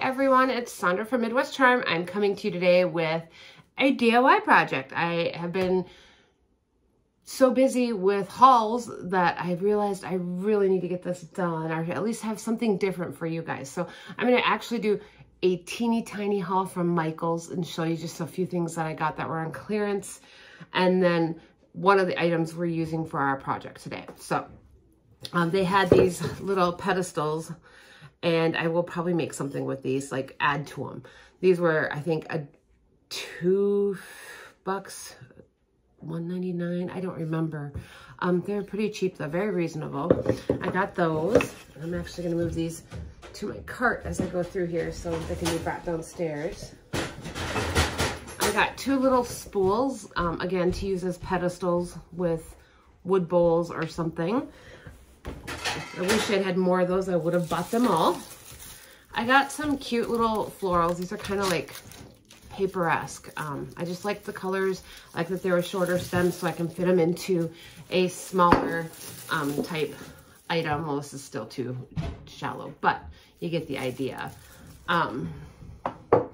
everyone, it's Sandra from Midwest Charm. I'm coming to you today with a DIY project. I have been so busy with hauls that I realized I really need to get this done, or at least have something different for you guys. So I'm going to actually do a teeny tiny haul from Micheals and show you just a few things that I got that were on clearance, and then one of the items we're using for our project today. So they had these little pedestals, and I will probably make something with these, like add to them. These were, I think, $2, $1.99. I don't remember. They're pretty cheap though, very reasonable. I got those. I'm actually gonna move these to my cart as I go through here so they can be brought downstairs. I got 2 little spools, again, to use as pedestals with wood bowls or something. I wish I'd had more of those. I would have bought them all. I got some cute little florals. These are kind of like paper-esque. I just like the colors. I like that they were shorter stems so I can fit them into a smaller type item. Well, this is still too shallow, but you get the idea. I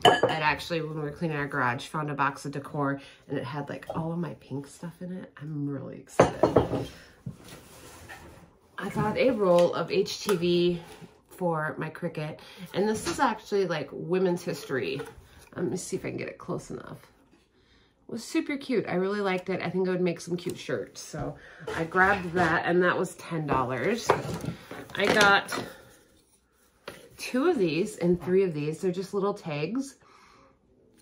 actually, when we were cleaning our garage, found a box of decor and it had like all of my pink stuff in it. I'm really excited. I got a roll of HTV for my Cricut, and this is actually like women's history. Let me see if I can get it close enough. It was super cute. I really liked it. I think I would make some cute shirts. So I grabbed that, and that was $10. I got 2 of these and 3 of these. They're just little tags.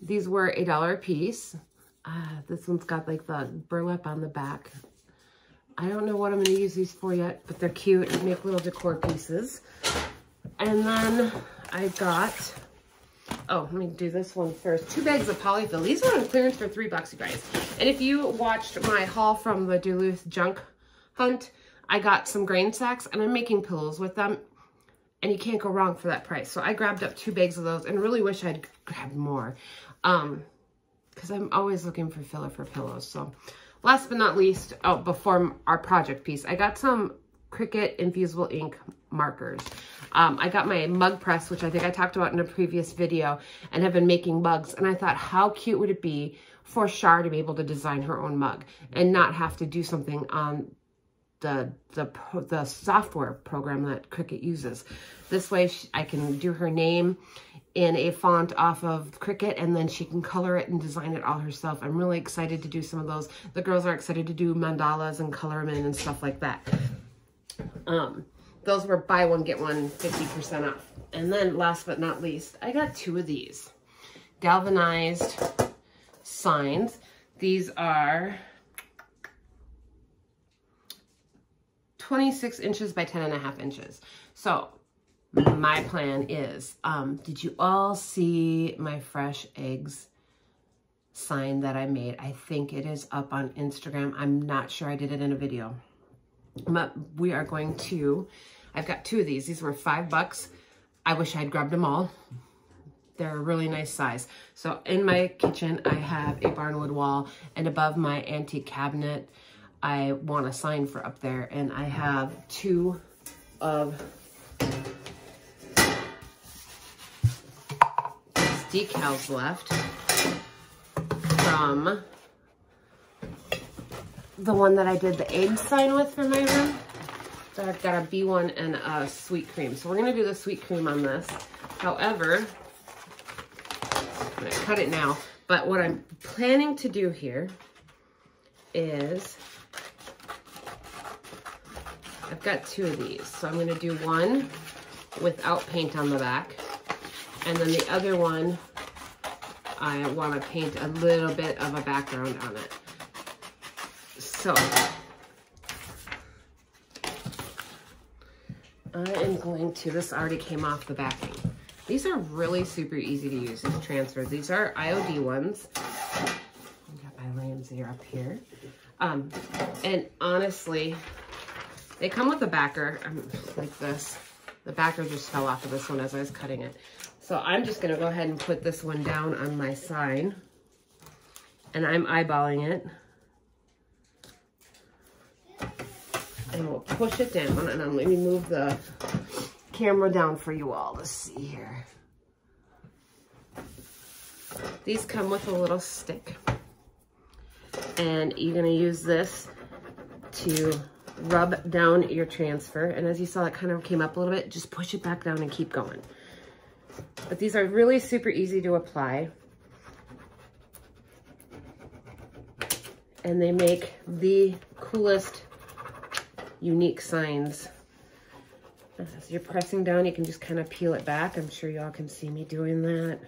These were $1 a piece. This one's got like the burlap on the back. I don't know what I'm going to use these for yet, but they're cute and make little decor pieces. And then I got, oh, let me do this one first. 2 bags of polyfill. These are on clearance for $3, you guys. And if you watched my haul from the Duluth junk hunt, I got some grain sacks and I'm making pillows with them. And you can't go wrong for that price. So I grabbed up 2 bags of those and really wish I'd grabbed more. Because I'm always looking for filler for pillows. So last but not least, oh, before our project piece, I got some Cricut infusible ink markers. I got my mug press, which I think I talked about in a previous video, and have been making mugs. And I thought, how cute would it be for Char to be able to design her own mug and not have to do something on the software program that Cricut uses. This way I can do her name in a font off of Cricut, and then she can color it and design it all herself. I'm really excited to do some of those. The girls are excited to do mandalas and color them in and stuff like that. Those were buy one, get one 50% off. And then last but not least, I got 2 of these galvanized signs. These are 26 inches by 10.5 inches. So my plan is, did you all see my fresh eggs sign that I made? I think it is up on Instagram. I'm not sure I did it in a video, but we are going to, I've got 2 of these. These were $5. I wish I'd grabbed them all. They're a really nice size. So in my kitchen, I have a barnwood wall, and above my antique cabinet, I want a sign for up there, and I have 2 of these decals left from the one that I did the egg sign with for my room. So I've got a B1 and a sweet cream. So we're gonna do the sweet cream on this. However, I'm gonna cut it now, but what I'm planning to do here is, I've got 2 of these. So I'm going to do one without paint on the back. And then the other one, I want to paint a little bit of a background on it. So I am going to, this already came off the backing. These are really super easy to use, these transfers. These are IOD ones. I've got my lambs here up here. And honestly, they come with a backer, like this. The backer just fell off of this one as I was cutting it. So I'm just gonna go ahead and put this one down on my sign, and I'm eyeballing it. And we'll push it down, and let me move the camera down for you all to see here. These come with a little stick. And you're gonna use this to rub down your transfer. And as you saw, it kind of came up a little bit. Just push it back down and keep going. But these are really super easy to apply. And they make the coolest, unique signs. As you're pressing down, you can just kind of peel it back. I'm sure y'all can see me doing that.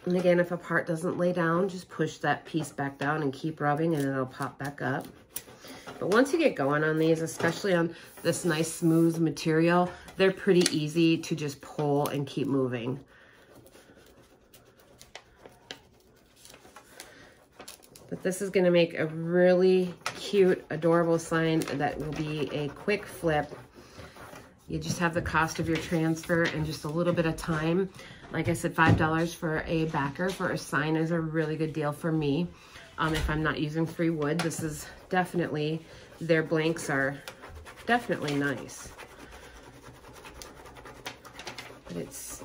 And again, if a part doesn't lay down, just push that piece back down and keep rubbing and it'll pop back up. But once you get going on these, especially on this nice smooth material, they're pretty easy to just pull and keep moving. But this is going to make a really cute, adorable sign that will be a quick flip. You just have the cost of your transfer and just a little bit of time. Like I said, $5 for a backer for a sign is a really good deal for me. If I'm not using free wood, this is definitely, their blanks are definitely nice. But it's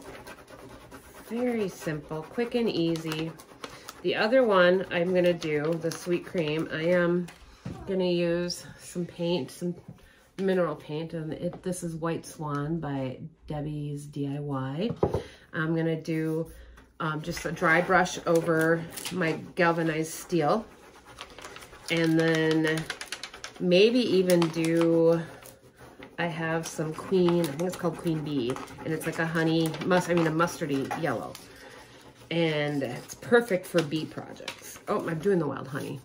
very simple, quick and easy. The other one I'm gonna do, the sweet cream, I am gonna use some paint, some mineral paint, and this is White Swan by Debbie's DIY. I'm gonna do just a dry brush over my galvanized steel, and then maybe even do, I have some Queen, I think it's called Queen Bee, and it's like a honey, a mustardy yellow. And it's perfect for bee projects. Oh, I'm doing the wild honey.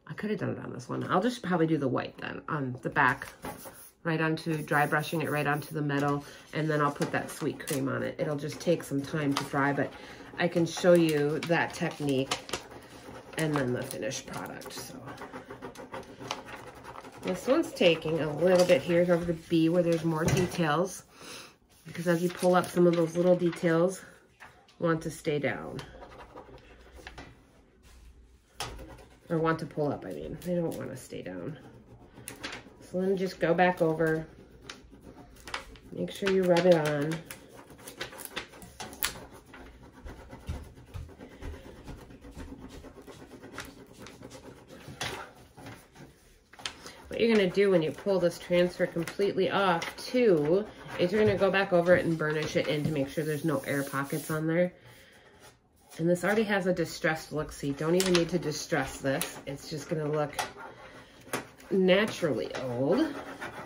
I could have done it on this one. I'll just probably do the white then on the back, right onto, dry brushing it right onto the metal, and then I'll put that sweet cream on it. It'll just take some time to dry, but I can show you that technique and then the finished product. So this one's taking a little bit here over the bee where there's more details, because as you pull up, some of those little details want to stay down. Or want to pull up, I mean. They don't want to stay down. So then just go back over. Make sure you rub it on. What you're going to do when you pull this transfer completely off too is you're going to go back over it and burnish it in to make sure there's no air pockets on there. And this already has a distressed look, so you don't even need to distress this. It's just going to look naturally old,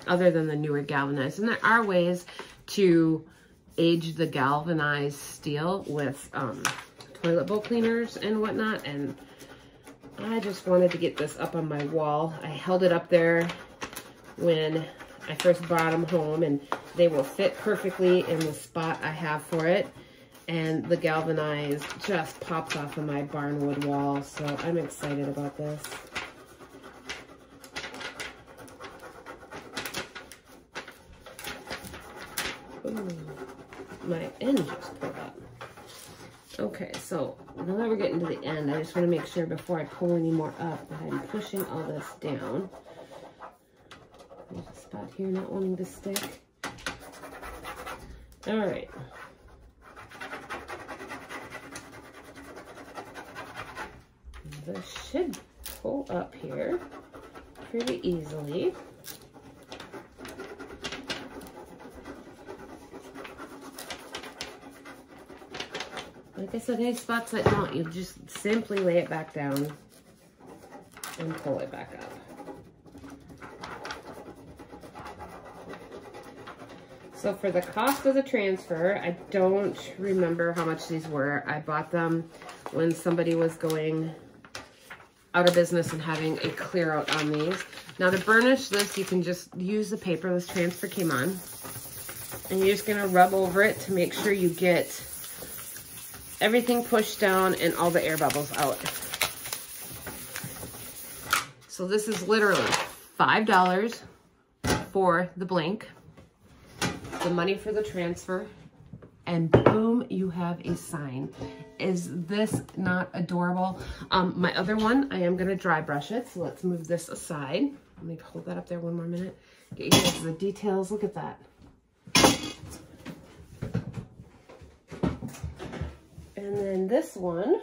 other than the newer galvanized. And there are ways to age the galvanized steel with toilet bowl cleaners and whatnot. And I just wanted to get this up on my wall. I held it up there when I first brought them home, and they will fit perfectly in the spot I have for it. And the galvanized just pops off of my barnwood wall, so I'm excited about this. Ooh, my end just pulled up. Okay, so now that we're getting to the end, I just want to make sure before I pull any more up that I'm pushing all this down. There's a spot here not wanting to stick. All right. This should pull up here pretty easily. Like I said, any spots that don't, you just simply lay it back down and pull it back up. So for the cost of the transfer, I don't remember how much these were. I bought them when somebody was going out of business and having a clear out on these. Now to burnish this, you can just use the paper this transfer came on. And you're just gonna rub over it to make sure you get everything pushed down and all the air bubbles out. So this is literally $5 for the blank, the money for the transfer, and boom, you have a sign. Is this not adorable? My other one, I am gonna dry brush it, so let's move this aside. Let me hold that up there one more minute. Get you guys the details, look at that. And then this one,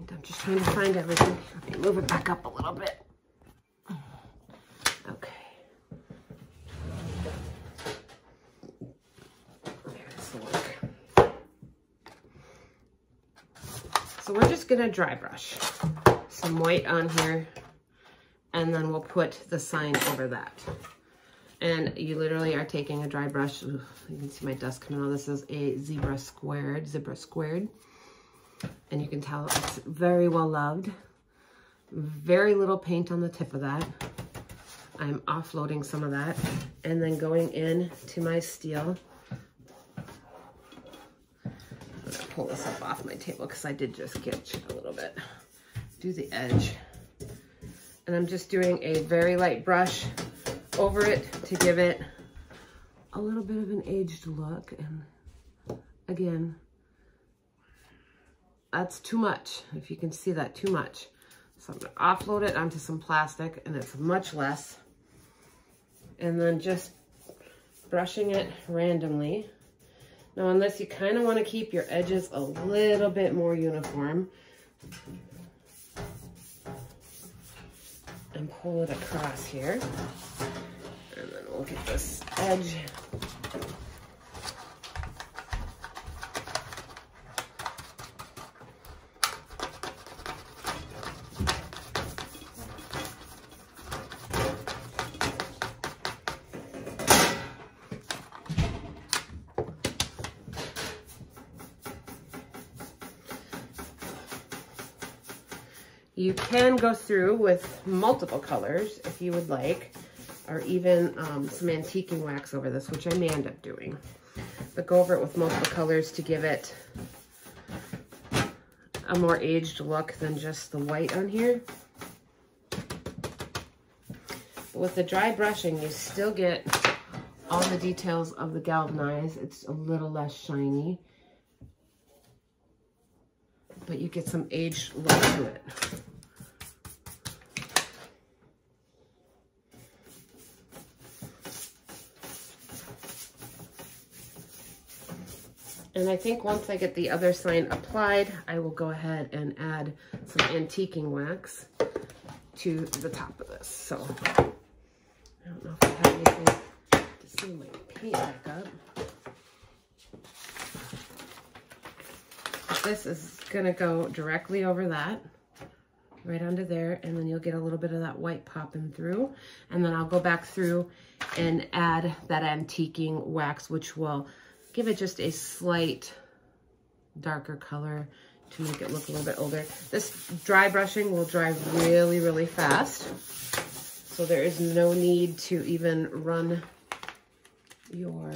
I'm just trying to find everything. Okay, move it back up a little bit. Okay. There's the work. So we're just gonna dry brush some white on here, and then we'll put the sign over that. And you literally are taking a dry brush. Ooh, you can see my dust coming out. This is a zebra squared. And you can tell it's very well loved. Very little paint on the tip of that. I'm offloading some of that. And then going in to my steel. I'm gonna pull this up off my table because I did just sketch a little bit. Do the edge. And I'm just doing a very light brush over it to give it a little bit of an aged look. And again, that's too much. If you can see that, too much. So I'm gonna offload it onto some plastic, and it's much less. And then just brushing it randomly. Now on this, you kind of want to keep your edges a little bit more uniform. And pull it across here. And then we'll get this edge. You can go through with multiple colors if you would like, or even some antiquing wax over this, which I may end up doing. But go over it with multiple colors to give it a more aged look than just the white on here. But with the dry brushing, you still get all the details of the galvanized. It's a little less shiny, but you get some aged look to it. And I think once I get the other sign applied, I will go ahead and add some antiquing wax to the top of this. So I don't know if I have anything to seal my paint back up. But this is gonna go directly over that, right under there, and then you'll get a little bit of that white popping through. And then I'll go back through and add that antiquing wax, which will give it just a slight darker color to make it look a little bit older. This dry brushing will dry really, really fast. So there is no need to even run your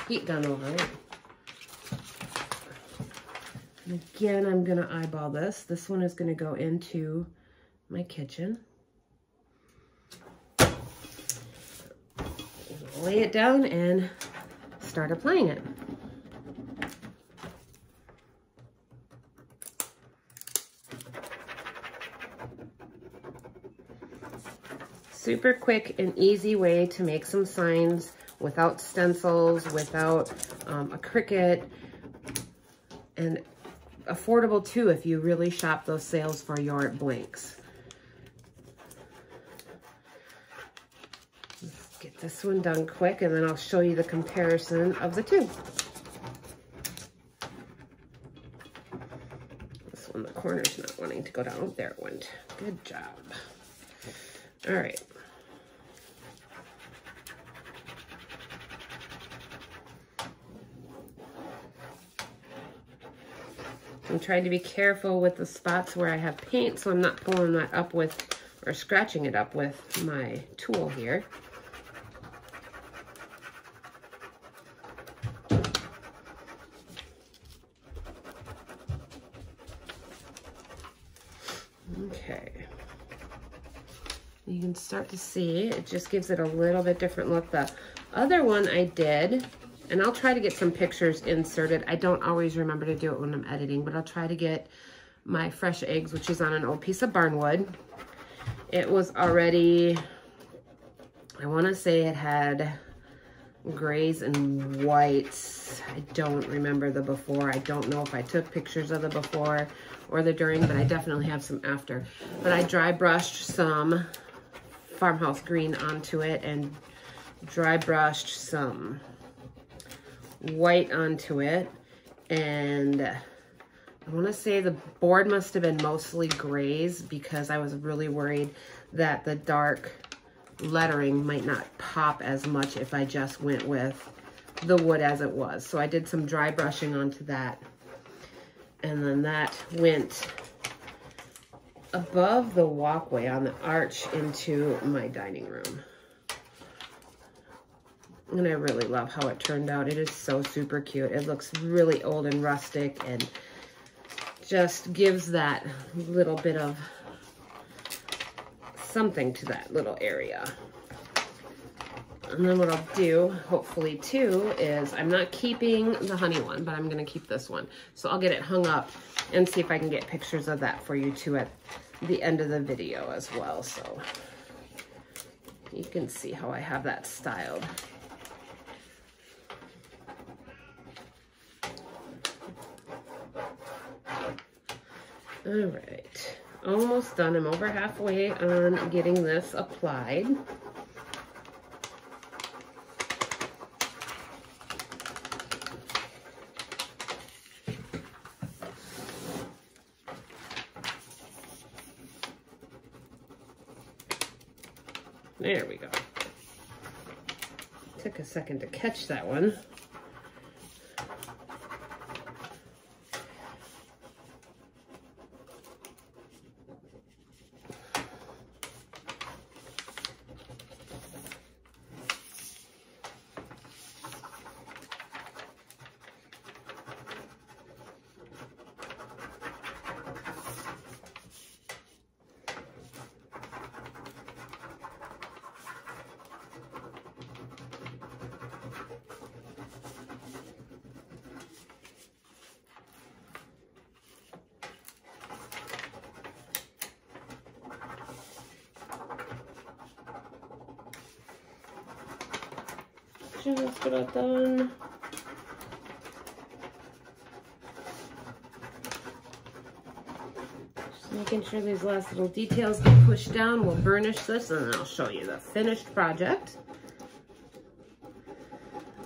heat gun over it. And again, I'm gonna eyeball this. This one is gonna go into my kitchen. Lay it down and start applying it. Super quick and easy way to make some signs without stencils, without a Cricut, and affordable too if you really shop those sales for your blanks. Get this one done quick, and then I'll show you the comparison of the two. This one, the corner's not wanting to go down. Oh, there it went. Good job. All right. I'm trying to be careful with the spots where I have paint, so I'm not pulling that up with, or scratching it up with my tool here. Okay, you can start to see it just gives it a little bit different look. The other one I did, and I'll try to get some pictures inserted. I don't always remember to do it when I'm editing, but I'll try to get my fresh eggs, which is on an old piece of barnwood. It was already, I want to say it had grays and whites. I don't remember the before. I don't know if I took pictures of the before or the during, but I definitely have some after. But I dry brushed some farmhouse green onto it and dry brushed some white onto it. And I want to say the board must have been mostly grays because I was really worried that the dark lettering might not pop as much if I just went with the wood as it was. So I did some dry brushing onto that. And then that went above the walkway on the arch into my dining room. And I really love how it turned out. It is so super cute. It looks really old and rustic and just gives that little bit of something to that little area. And then what I'll do, hopefully too, is I'm not keeping the honey one, but I'm gonna keep this one. So I'll get it hung up and see if I can get pictures of that for you too at the end of the video as well. So you can see how I have that styled. All right, almost done. I'm over halfway on getting this applied. There we go. Took a second to catch that one. Just about done. Just making sure these last little details get pushed down. We'll burnish this and then I'll show you the finished project.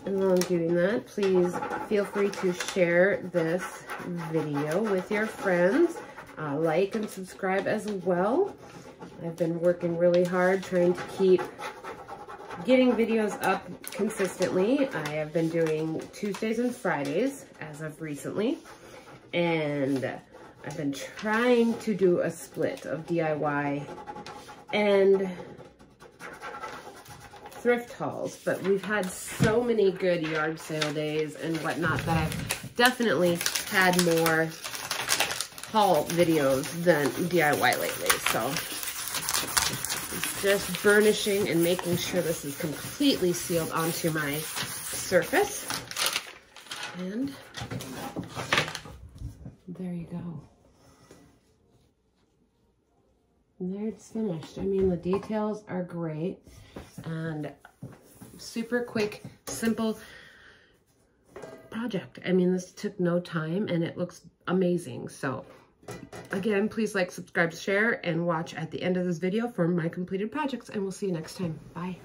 And while I'm doing that, please feel free to share this video with your friends. Like and subscribe as well. I've been working really hard trying to keep getting videos up consistently. I have been doing Tuesdays and Fridays as of recently, and I've been trying to do a split of DIY and thrift hauls, but we've had so many good yard sale days and whatnot that I've definitely had more haul videos than DIY lately. So just burnishing and making sure this is completely sealed onto my surface. And there you go. And there it's finished. I mean, the details are great and super quick, simple project. I mean, this took no time and it looks amazing. So again, please like, subscribe, share, and watch at the end of this video for my completed projects, and we'll see you next time. Bye.